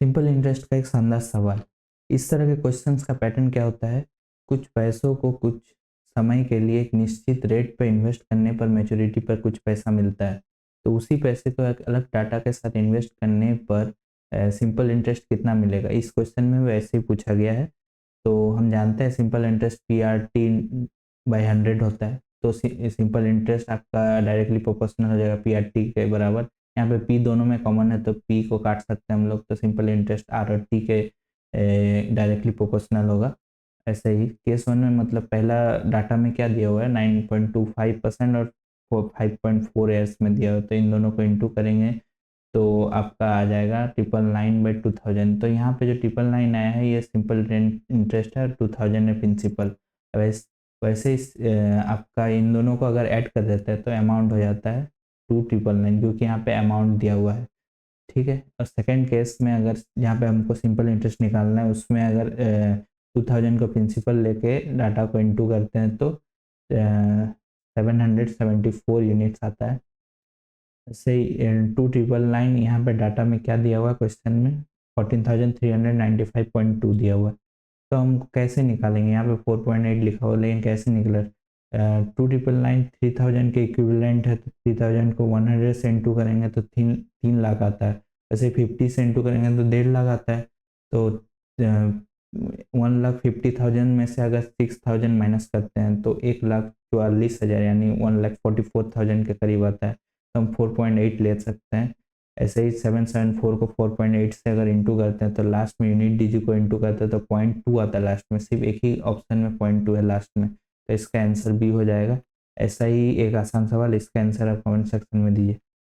Simple interest का एक शानदार सवाल। इस तरह के क्वेश्चंस का पैटर्न क्या होता है? कुछ पैसों को कुछ समय के लिए एक निश्चित रेट पर इन्वेस्ट करने पर मैच्योरिटी पर कुछ पैसा मिलता है। तो उसी पैसे को एक अलग डाटा के साथ इन्वेस्ट करने पर सिंपल इंटरेस्ट कितना मिलेगा? इस क्वेश्चन में वैसे ही पूछा गया है। तो हम जानते हैं सिंपल इंटरेस्ट PRT/100 होता है। तो सिंपल इंटरेस्ट आपका डायरेक्टली प्रोपोर्शनल हो जाएगा PRT के बराबर। यहाँ पे पी दोनों में कॉमन है तो पी को काट सकते हैं हम लोग, तो सिंपल इंटरेस्ट RT के डायरेक्टली प्रोपोर्शनल होगा। ऐसे ही केस वन में मतलब पहला डाटा में क्या दिया हुआ है 9.25% और 5.4 ईयर्स में दिया हुआ है, तो इन दोनों को इंटू करेंगे तो आपका आ जाएगा 999/2000। तो यहाँ पे जो 999 आया है ये सिंपल इंटरेस्ट है और 2000 है प्रिंसिपल। वैसे आपका इन दोनों को अगर ऐड कर देते हैं तो अमाउंट हो जाता है 2999, क्योंकि यहाँ पे अमाउंट दिया हुआ है। ठीक है। और सेकेंड केस में अगर यहाँ पे हमको सिंपल इंटरेस्ट निकालना है, उसमें अगर 2000 को प्रिंसिपल लेके डाटा को इंटू करते हैं तो 774 यूनिट्स आता है। से 2999 यहाँ पे डाटा में क्या दिया हुआ है क्वेश्चन में 14,395.2 दिया हुआ है। तो हम कैसे निकालेंगे? यहाँ पे 4.8 लिखा हुआ, लेकिन कैसे निकला? 2999 3000 के इक्विवेलेंट है, तो 3000 को 100 से इंटू करेंगे तो 3 लाख आता है। वैसे 50 से इंटू करेंगे तो 1.5 लाख आता है। तो 1,50,000 में से अगर 6000 माइनस करते हैं तो 1,44,000 यानी 1,44,000 के करीब आता है। तो हम 4.8 ले सकते हैं। ऐसे ही 774 को 4.8 से अगर इंटू करते हैं तो लास्ट में यूनिट डिजिट को इंटू करते हैं तो 0.2 आता है लास्ट में। सिर्फ एक ही ऑप्शन में 0.2 है लास्ट में, तो इसका आंसर बी हो जाएगा। ऐसा ही एक आसान सवाल, इसका आंसर आप कमेंट सेक्शन में दीजिए।